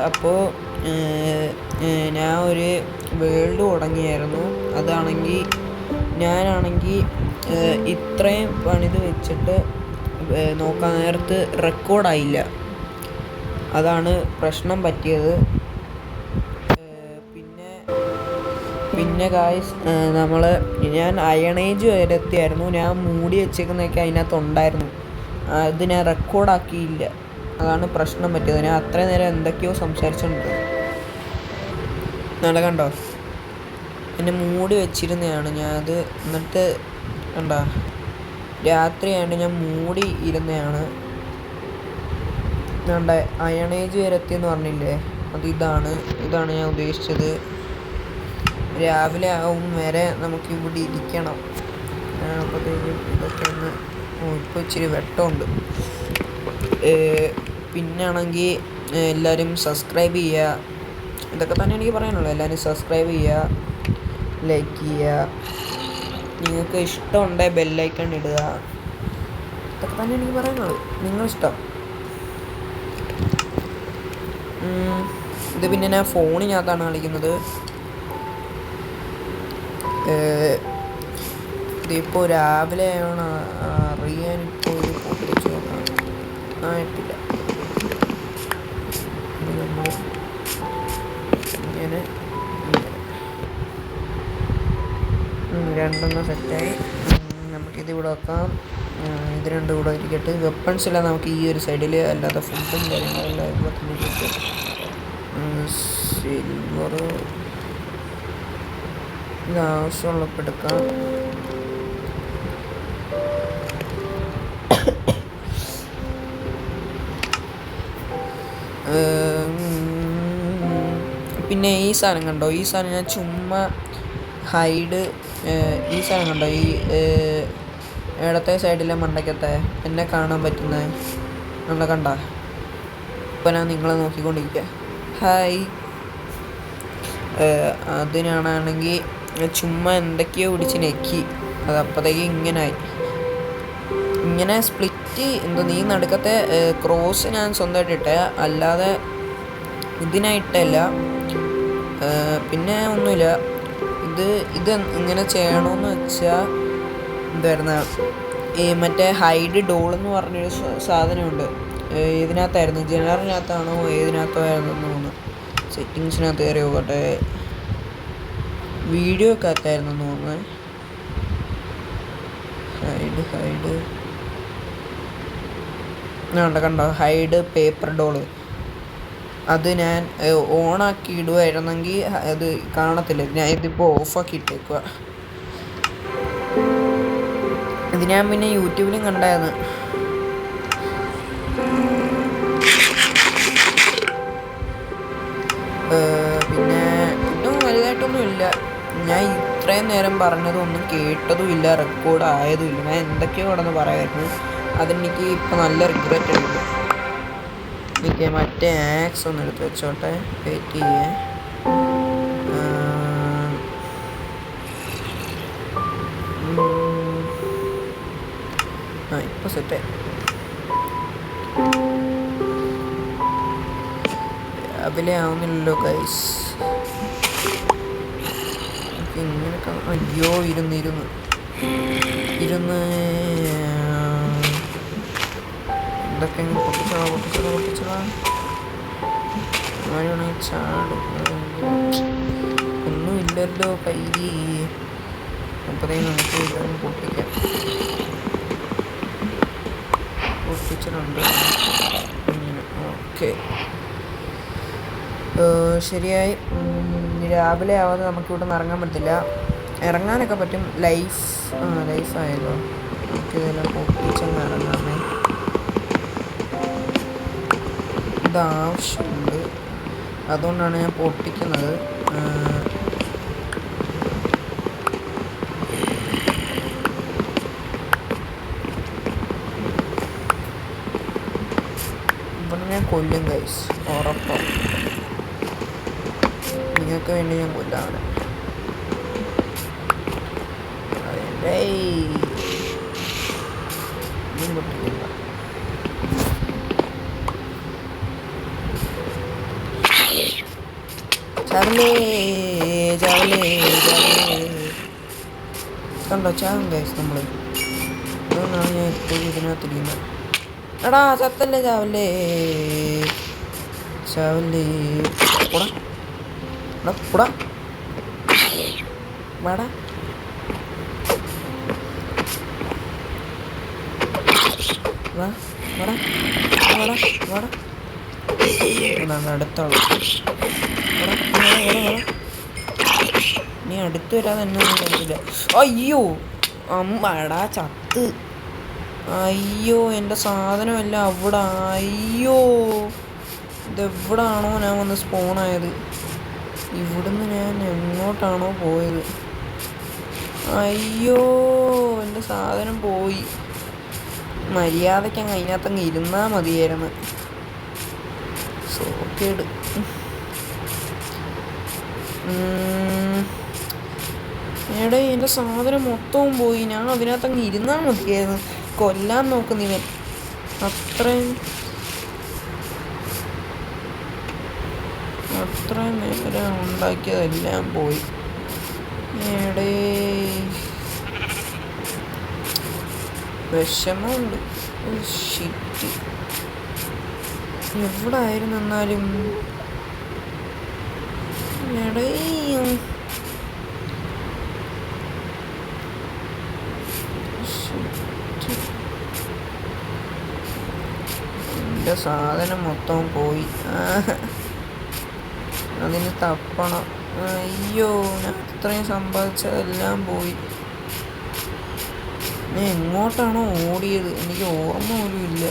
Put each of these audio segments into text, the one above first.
അപ്പോൾ ഞാൻ ഒരു വേൾഡ് തുടങ്ങിയായിരുന്നു. അതാണെങ്കിൽ ഞാനാണെങ്കിൽ ഇത്രയും പണിത് വെച്ചിട്ട് നോക്കാൻ നേരത്ത് റെക്കോർഡായില്ല. അതാണ് പ്രശ്നം പറ്റിയത്. പിന്നെ ഗായ്സ് ഞാൻ അയണേജ് വരെ എത്തിയായിരുന്നു. ഞാൻ മൂടി വെച്ചേക്കുന്നതൊക്കെ അതിനകത്തുണ്ടായിരുന്നു. അത് ഞാൻ റെക്കോർഡാക്കിയില്ല. അതാണ് പ്രശ്നം പറ്റിയത്. ഞാൻ അത്രയും നേരം എന്തൊക്കെയോ സംസാരിച്ചിട്ടുണ്ട്. കണ്ടോ, എന്നെ മൂടി വെച്ചിരുന്നതാണ് ഞാൻ അത്. എന്നിട്ട് കണ്ടോ, രാത്രിയായിട്ട് ഞാൻ മൂടി ഇരുന്നതാണ്. കണ്ട അയണേജ് വരെ എത്തിയെന്ന് പറഞ്ഞില്ലേ, ഇതാണ് ഞാൻ ഉദ്ദേശിച്ചത്. രാവിലെ ആവും വരെ നമുക്കിവിടെ ഇരിക്കണം. അപ്പോഴത്തേക്കും ഇതൊക്കെ ഒന്ന് ഇപ്പോൾ ഇച്ചിരി വെട്ടമുണ്ട്. പിന്നാണെങ്കിൽ എല്ലാവരും സബ്സ്ക്രൈബ് ചെയ്യുക. ഇതൊക്കെ തന്നെ എനിക്ക് പറയാനുള്ളൂ. എല്ലാവരും സബ്സ്ക്രൈബ് ചെയ്യുക, ലൈക്ക് ചെയ്യുക, നിങ്ങൾക്ക് ഇഷ്ടമുണ്ടെങ്കിൽ ബെല്ലൈക്കൺ ഇടുക. ഇതൊക്കെ തന്നെ എനിക്ക് പറയാനുള്ളൂ. നിങ്ങളിഷ്ടം. ഇത് പിന്നെ ഞാൻ ഫോണിനകത്താണ് കളിക്കുന്നത്. ഇതിപ്പോൾ രാവിലെ ആവണം അറിയാനിപ്പോൾ ഇത് പൊട്ടിച്ച് നോക്കാം. ആയിട്ടില്ല. നമ്മൾ ഇങ്ങനെ രണ്ടെണ്ണം സെറ്റായി. നമുക്കിത് ഇവിടെ വെക്കാം. ഇത് രണ്ടും കൂടെ ഇരിക്കട്ടെ. വെപ്പൺസ് എല്ലാം നമുക്ക് ഈ ഒരു സൈഡിൽ, അല്ലാതെ ഫുഡും കാര്യങ്ങളെല്ലാം ഇവിടെ തന്നെ കിട്ടും. സിൽവർ ഇത് ആവശ്യമുള്ളപ്പോൾ എടുക്കാം. പിന്നെ ഈ സാധനം കണ്ടോ, ഈ സാധനം ഞാൻ ചുമ്മാ ഹൈഡ്, ഈ സാധനം കണ്ടോ, ഈ ഇടത്തെ സൈഡിലെ മണ്ടയ്ക്കത്തെ എന്നെ കാണാൻ പറ്റുന്നത് നല്ല കണ്ട. ഇപ്പം ഞാൻ നിങ്ങളെ നോക്കിക്കൊണ്ടിരിക്കുക. ഹായ്. അതിനാണെങ്കിൽ ചുമ്മാ എന്തൊക്കെയോ പിടിച്ച് നെക്കി, അത് അപ്പോഴത്തേക്ക് ഇങ്ങനെ സ്പ്ലിറ്റ് നീ നടുക്കത്തെ ക്രോസ് ഞാൻ സ്വന്തമായിട്ട് ഇട്ടേ, അല്ലാതെ ഇതിനായിട്ടല്ല. പിന്നെ ഒന്നുമില്ല. ഇത് ഇങ്ങനെ ചെയ്യണമെന്ന് വെച്ചാൽ എന്തായിരുന്നു, ഈ മറ്റേ ഹൈഡ് ഡോൾ എന്ന് പറഞ്ഞൊരു സാധനമുണ്ട്. ഇതിനകത്തായിരുന്നു, ജനറലിനകത്താണോ ഏതിനകത്തോ ആയിരുന്നു തോന്നുന്നു. സെറ്റിങ്സിനകത്ത് കയറി നോക്കട്ടെ. വീഡിയോ ഒക്കെ അകത്തായിരുന്നു തോന്നുന്നത്. ഹൈഡ് കണ്ടോ, ഹൈഡ് പേപ്പർ ഡോള്. അത് ഞാൻ ഓണാക്കി ഇടുമായിരുന്നെങ്കിൽ അത് കാണത്തില്ല. ഞാൻ ഇതിപ്പോൾ ഓഫാക്കി ഇട്ടേക്കുക. ഇത് ഞാൻ പിന്നെ യൂട്യൂബിലും കണ്ടായിരുന്നു. പിന്നെ ഇതും വലുതായിട്ടൊന്നുമില്ല. ഞാൻ ഇത്രയും നേരം പറഞ്ഞതൊന്നും കേട്ടതുമില്ല, റെക്കോർഡ് ആയതുമില്ല. ഞാൻ എന്തൊക്കെയോ കിടന്ന് പറയായിരുന്നു. അതെനിക്ക് ഇപ്പം നല്ല റിഗ്രറ്റ് ഉണ്ട്. എനിക്ക് മറ്റേ ആക്സ് ഒന്ന് എടുത്ത് വെച്ചോട്ടെ. വെയിറ്റ് ചെയ്യേ. ഇപ്പം സെറ്റ് രാവിലെ ആവുന്നില്ലല്ലോ ഗൈസ്. ഇങ്ങനെയൊക്കെ അയ്യോ ഇരുന്ന് ഇതൊക്കെ പൊട്ടിച്ചോളാം. ആരാണെങ്കിൽ ചാടും. ഒന്നുമില്ലല്ലോ കയ്യിൽ. അപ്പോഴത്തേക്കും നമുക്ക് ഇതൊന്നും പൊട്ടിച്ചിട്ടുണ്ട്. ഓക്കെ, ശരിയായി. രാവിലെ ആവാതെ നമുക്കിവിടെ നിന്ന് ഇറങ്ങാൻ പറ്റില്ല. ഇറങ്ങാനൊക്കെ പറ്റും. ലൈഫായല്ലോ. നമുക്കിതെല്ലാം പൊട്ടിച്ചൊന്ന് ഇറങ്ങാമേ. ഇതാവശ്യമുണ്ട്, അതുകൊണ്ടാണ് ഞാൻ പൊട്ടിക്കുന്നത്. ഇവിടെ ഞാൻ കൊല്ലും ഗൈസ്, ഉറപ്പാണ്. നിങ്ങൾക്ക് വേണ്ടി ഞാൻ കൊല്ലാണ്. പൊട്ടിക്കില്ല. ചാവലേ ചാവലേ ചാവലേ. കണ്ടോ ചാവും ഗൈസ് നമ്മൾ. അതുകൊണ്ടാണ് ഞാൻ എപ്പോഴും ഇതിനകത്തിരിക്കുന്നത്. എടാ ചത്തല്ലേ ചാവല്ലേ ചാവല്ലേ. കൂടാ എടാ കൂടാ വേടാ. വാ വേടാ വേടാ വേടാ. അതാണ് അടുത്തുള്ള. നീ അടുത്ത് വരാതെ എന്നെ ഒന്നും കണ്ടില്ല. അയ്യോ അമ്മടാ ചത്ത്. അയ്യോ എൻ്റെ സാധനമല്ല അവിടെ. അയ്യോ ഇതെവിടാണോ ഞാൻ വന്ന് സ്പോണായത്? ഇവിടുന്ന് ഞാൻ എങ്ങോട്ടാണോ പോയത്? അയ്യോ എൻ്റെ സാധനം പോയി. മര്യാദയ്ക്ക് അങ്ങ് അതിനകത്തങ്ങ് ഇരുന്നാൽ മതിയായിരുന്നു. സോക്കേട്. എടേ എൻ്റെ സാധനം മൊത്തവും പോയി. ഞാൻ അതിനകത്തങ്ങ് ഇരുന്നാൽ മതിയായിരുന്നു. കൊല്ലാൻ നോക്കുന്നിവൻ. അത്രയും നേരം ഉണ്ടാക്കിയതെല്ലാം പോയി. എടേ വിഷമമുണ്ട്. ഷിറ്റ്. എവിടെ ആയിരുന്നു എന്നാലും. എടേ എൻ്റെ സാധനം മൊത്തം പോയി. അതിന് തപ്പണം. അയ്യോ ഞാൻ ഇത്രയും സമ്പാദിച്ചതെല്ലാം പോയി. ഞാൻ എങ്ങോട്ടാണോ ഓടിയത് എനിക്ക് ഓർമ്മ പോലും ഇല്ല.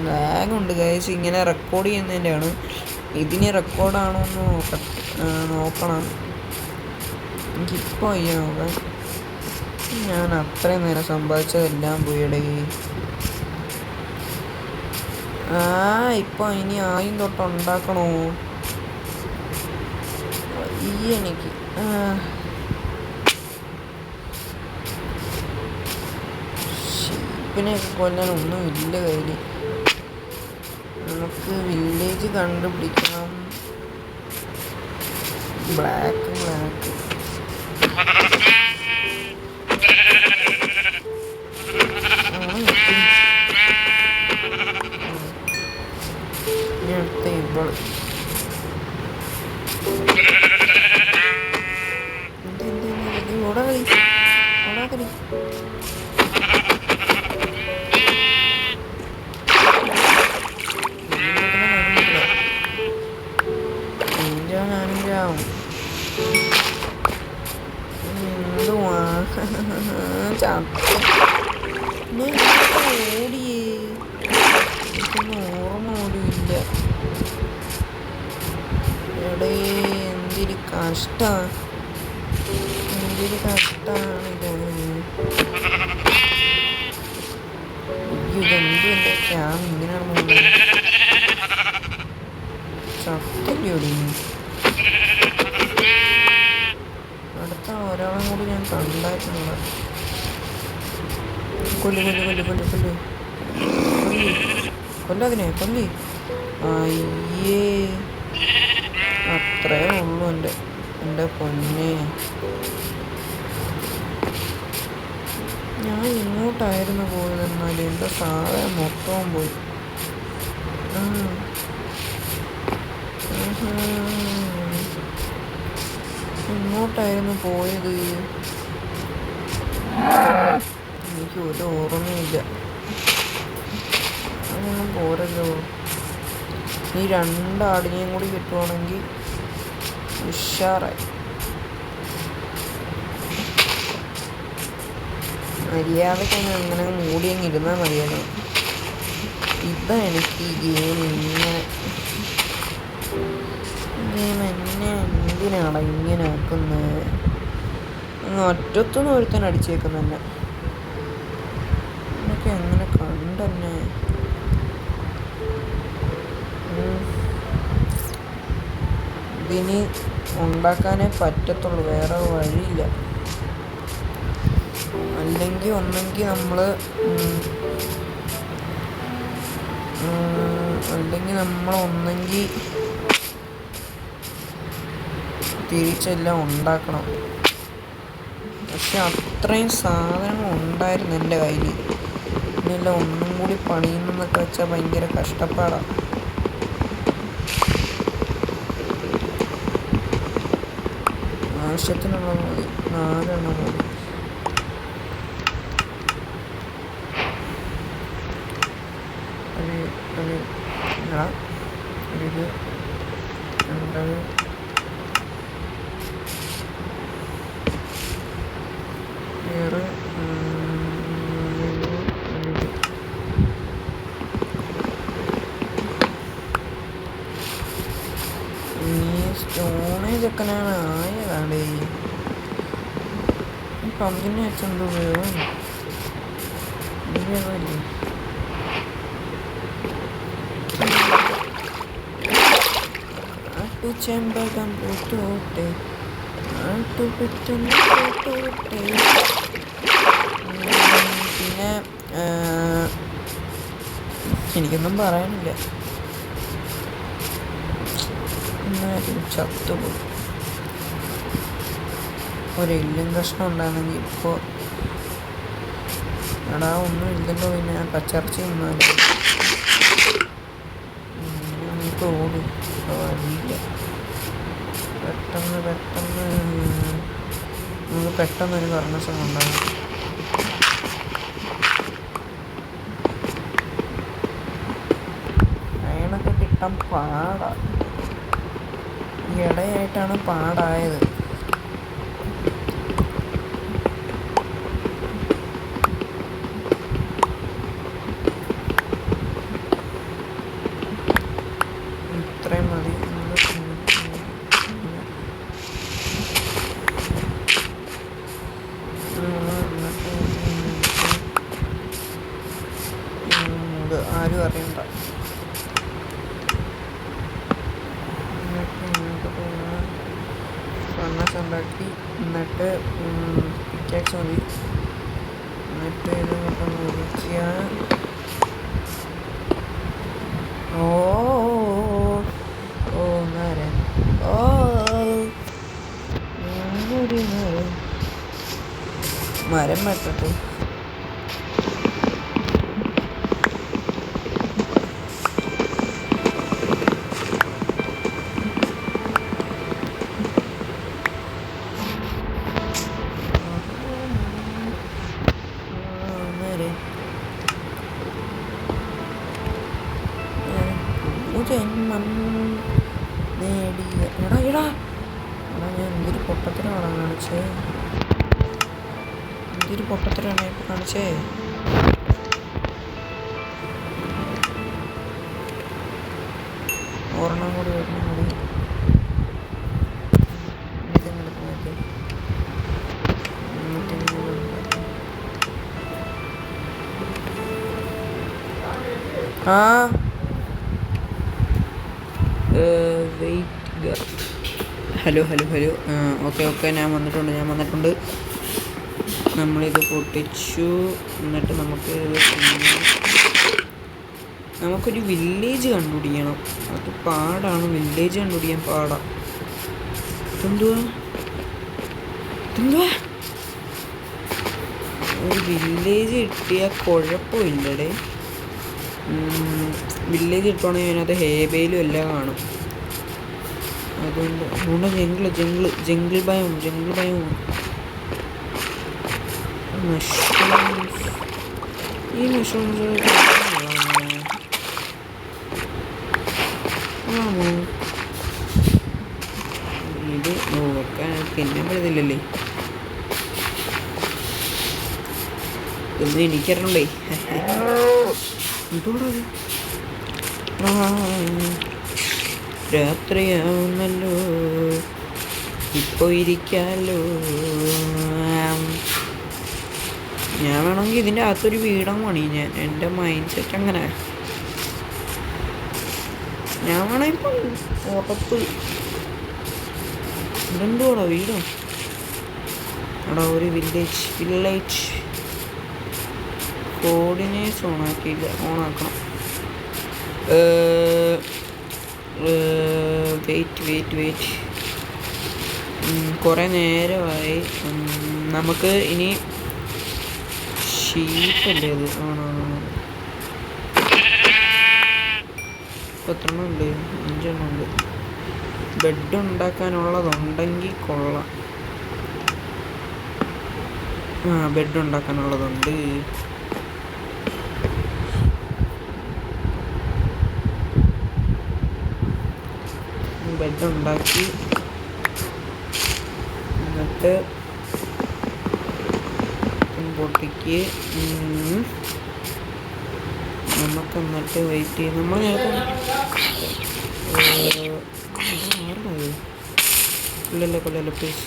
ലാഗുണ്ട് ഗൈസ്. ഇങ്ങനെ റെക്കോർഡ് ചെയ്യുന്നതിൻ്റെയാണ്. ഇതിന് റെക്കോർഡാണോ എന്ന് നോക്കണം. എനിക്കിപ്പോൾ അയ്യ നോക്കാം. ഞാൻ അത്രയും നേരം സമ്പാദിച്ചതെല്ലാം പോയിടേ. ഇപ്പം ഇനി ആയും തൊട്ട് ഉണ്ടാക്കണോ? എനിക്ക് ഷീപ്പിനെയൊക്കെ കൊല്ലാനൊന്നും ഇല്ല കയ്യിൽ. നമുക്ക് വില്ലേജ് കണ്ടുപിടിക്കണം. ബ്ലാക്ക് അടുത്ത ഇവള് ഓടാതി. ഞാനും എന്തുവാ ഓടിയേ. എനിക്കൊന്നും ഓർമ്മ പോലും ഇല്ല. എടേ എന്തൊരു കഷ്ടമാണ് ഇതെന്ത് എൻ്റെ ക്യാം ഇങ്ങനെയാണ് ചത്തല്ലോടി. അടുത്ത ഒരാളും കൂടി ഞാൻ കണ്ടായിട്ടുണ്ട്. കൊല്ലതിനെ കൊല്ലി. അയ്യേ അത്രേ ഉള്ളൂ എൻ്റെ പൊന്നെ. ഞാൻ ഇങ്ങോട്ടായിരുന്നു പോയതെന്നാൽ എൻ്റെ സാധനം മൊത്തവും പോയി. ഇങ്ങോട്ടായിരുന്നു പോയത്. എനിക്ക് ഒരു ഓർമ്മയില്ല. അതൊന്നും പോരല്ലോ. ഈ 2 ആടിനെയും കൂടി കിട്ടുവാണെങ്കിൽ ഉഷാറായി. മര്യാദയ്ക്ക് അങ്ങനെ മൂടിയങ്ങ് ഇരുന്നാൽ മതിയായിരുന്നു. ഇതാ എനിക്ക് ഈ ഗെയിം എന്നെ എന്തിനാണ് ഇങ്ങനെ ആക്കുന്നത്? ഒറ്റത്തുനിന്ന് ഒരുത്തൻ അടിച്ചേക്കുന്നതന്നെ. എന്നൊക്കെ എങ്ങനെ കണ്ടെന്നെ. ഇതിന് ഉണ്ടാക്കാനേ പറ്റത്തുള്ളൂ, വേറെ വഴിയില്ല. അല്ലെങ്കിൽ ഒന്നെങ്കിൽ നമ്മൾ അല്ലെങ്കിൽ നമ്മളൊന്നെങ്കിൽ തിരിച്ചെല്ലാം ഉണ്ടാക്കണം. പക്ഷെ അത്രയും സാധനങ്ങൾ ഉണ്ടായിരുന്നു എൻ്റെ കയ്യിൽ. ഇതെല്ലാം ഒന്നും കൂടി പണിയുന്നതൊക്കെ വെച്ചാൽ ഭയങ്കര കഷ്ടപ്പാടാണ്. ആവശ്യത്തിനുള്ള മതി, 4 എണ്ണം മതി. ഇത് 2 വേറെ സ്റ്റോണേജ് ഒക്കെ ഞാൻ ആയതാണ്ടേ. ഈ പമ്പിനെ വെച്ചെന്തോ ഉപയോഗം ഇല്ലേ? ചെമ്പകം പൂത്തോട്ടെ, പൂത്തോട്ടെ. പിന്നെ എനിക്കൊന്നും പറയാനില്ല. എന്നാലും ചത്തുപോയി. ഒരെല്ലും കഷ്ണം ഉണ്ടായിരുന്നെങ്കിൽ ഇപ്പോൾ എടാ ഒന്നും ഇല്ലല്ലോ. പിന്നെ പച്ചറച്ചി തിന്നാലും നമുക്ക് ഓടും. വഴിയില്ല. നമുക്ക് പെട്ടെന്നൊരു കർമ്മസം ഉണ്ടാകും. അയണൊക്കെ കിട്ടാൻ പാടാ. ഈ ഇടയായിട്ടാണ് പാടായത്. ഇത്രയും മതി. ആരും അറിയണ്ട. ഉണ്ടാക്കി എന്നിട്ട് പിക്കാക്സ് മതി. എന്നിട്ട് ഇത് മുറിക്കുക. ഓ ഓ നേരം ഓ മരം വെട്ടട്ടെ. ജന്മം നേടിയ എടാ ഞാൻ എന്തൊരു പൊട്ടത്തരമാണ് കാണിച്ചേ. എന്തൊരു പൊട്ടത്തരമാണ് ഇപ്പോൾ കാണിച്ചേ. ഒരെണ്ണം കൂടി ആ വെയിറ്റ്. ഹലോ ഓക്കെ ഞാൻ വന്നിട്ടുണ്ട്. നമ്മളിത് പൊട്ടിച്ചു. എന്നിട്ട് നമുക്കൊരു വില്ലേജ് കണ്ടുപിടിക്കണം. അത് പാടാണ്. വില്ലേജ് കണ്ടുപിടിക്കാൻ പാടാം. എന്തുവാ ഒരു വില്ലേജ് കിട്ടിയാൽ കുഴപ്പമില്ലടേ. വില്ലേജ് കിട്ടുവാണെങ്കിൽ അതിനകത്ത് ഹേബയിലും എല്ലാം കാണും. അതുകൊണ്ട് ജംഗിൾ ഭയം. ഈ മഷ്റൂംസ് ആണോ? ഇത് നോക്കാൻ പിന്നെ പറ്റുന്നില്ലല്ലേ. ഇതൊന്നും എനിക്കറിയണ്ടേ. രാത്രിയാവുന്നല്ലോ, ഇപ്പോൾ ഇരിക്കാമല്ലോ. ഞാൻ വേണമെങ്കിൽ ഇതിൻ്റെ അകത്തൊരു വീടങ്ങ് പണി. എൻ്റെ മൈൻഡ് സെറ്റ് അങ്ങനെ. ഞാൻ വേണമെങ്കിൽ ഉറപ്പ്. ഇതെന്തുവാടാ വീടോ? എടാ ഒരു വില്ലേജ് കോർഡിനേറ്റ്സ് ഓണാക്കണം. വെയിറ്റ് കുറേ നേരമായി. നമുക്ക് ഇനി ഷീപ്പല്ലേ അത്? ആണോ? എത്ര എണ്ണം ഉണ്ട്? 5 എണ്ണം ഉണ്ട്. ബെഡ് ഉണ്ടാക്കാനുള്ളതുണ്ടെങ്കിൽ കൊള്ളാം. ബെഡ് ഉണ്ടാക്കാനുള്ളതുണ്ട്. ബെഡ് ഉണ്ടാക്കി എന്നിട്ട് പൊട്ടിക്ക് നമുക്ക്. എന്നിട്ട് വെയിറ്റ് ചെയ്യും. നമ്മൾ നേരത്തെ കൊല്ലല്ലോ പ്ലീസ്.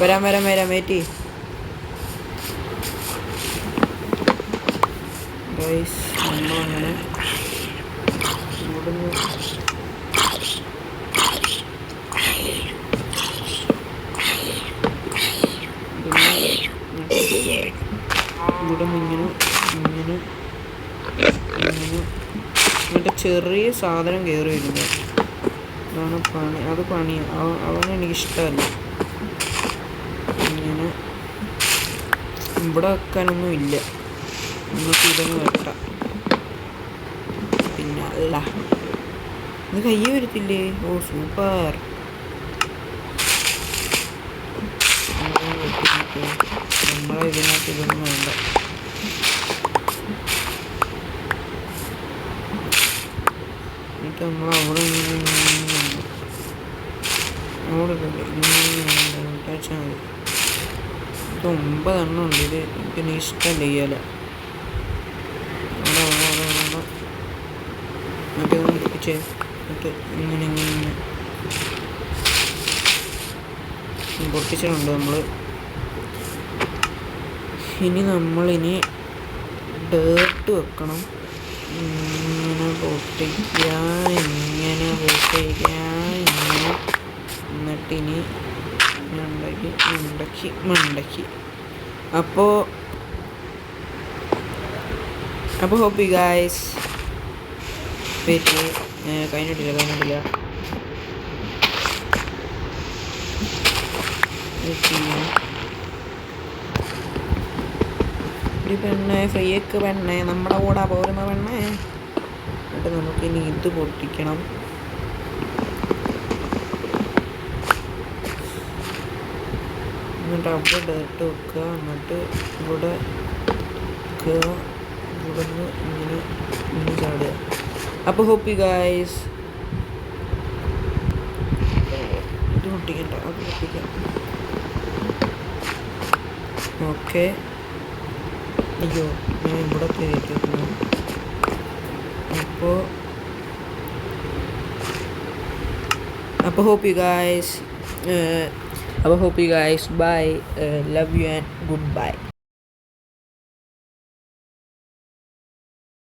വരാം വെയിറ്റ് ചെയ്യും ഗൈസ്. നമ്മളങ്ങനെ ഇവിടുന്ന് ഇങ്ങനെ എന്നിട്ട് ചെറിയ സാധനം കയറി വരുന്നത്. അതാണ് പണി. അത് പണിയാണ്. അവനെനിക്കിഷ്ടമല്ല. ഇങ്ങനെ ഇവിടെ വെക്കാനൊന്നും ഇല്ല. നമുക്ക് ഇതൊന്ന് വെട്ടാം. പിന്നെ അല്ല ഇത് കയ്യെ വരത്തില്ലേ? ഓ സൂപ്പർ. നമ്മളെ ഇതിനകത്ത് ഇതൊന്നും വേണ്ട. എന്നിട്ട് നമ്മൾ അവിടെ വെച്ചാൽ മതി. ഇത് 9 എണ്ണം ഉണ്ട്. ഇത് എനിക്ക് ഇഷ്ടമല്ല ചെയ്യാല. എന്നിട്ട് ഇതൊന്ന് പിടിച്ചേ. എന്നിട്ട് ഇങ്ങനെ പൊട്ടിച്ചിട്ടുണ്ട് നമ്മൾ. ഇനി നമ്മളിനി ഡേർട്ട് വെക്കണം. ഇങ്ങനെ പൊട്ടിക്കുക, ഇങ്ങനെ എന്നിട്ടിനി മണ്ടക്കി. അപ്പോൾ ഹോപ്പ് യു ഗൈസ്. വെയിറ്റ് കഴിഞ്ഞിട്ടില്ല. ഒരു പെണ്ണെ, ഫ്രീക്ക് പെണ്ണെ, നമ്മുടെ കൂടെ പോരുന്ന പെണ്ണെ. എന്നിട്ട് നമുക്കിനി ഇത് പൊട്ടിക്കണം. എന്നിട്ട് അവിടെ ഡേർട്ട് വെക്കുക. എന്നിട്ട് ഇവിടെ വെക്കുക. ഇവിടുന്ന് ഇങ്ങനെ ചാടുക. അപ്പോൾ ഹോപ്പ് യു ഗൈസ്. ഇത് പൊട്ടിക്കണ്ട, അത് പൊട്ടിക്കാം. ഓക്കെ. അയ്യോ, ഞാൻ ഇവിടെ കയറ്റിയിരുന്നു. അപ്പോൾ hope you guys. Bye. Love you and good bye.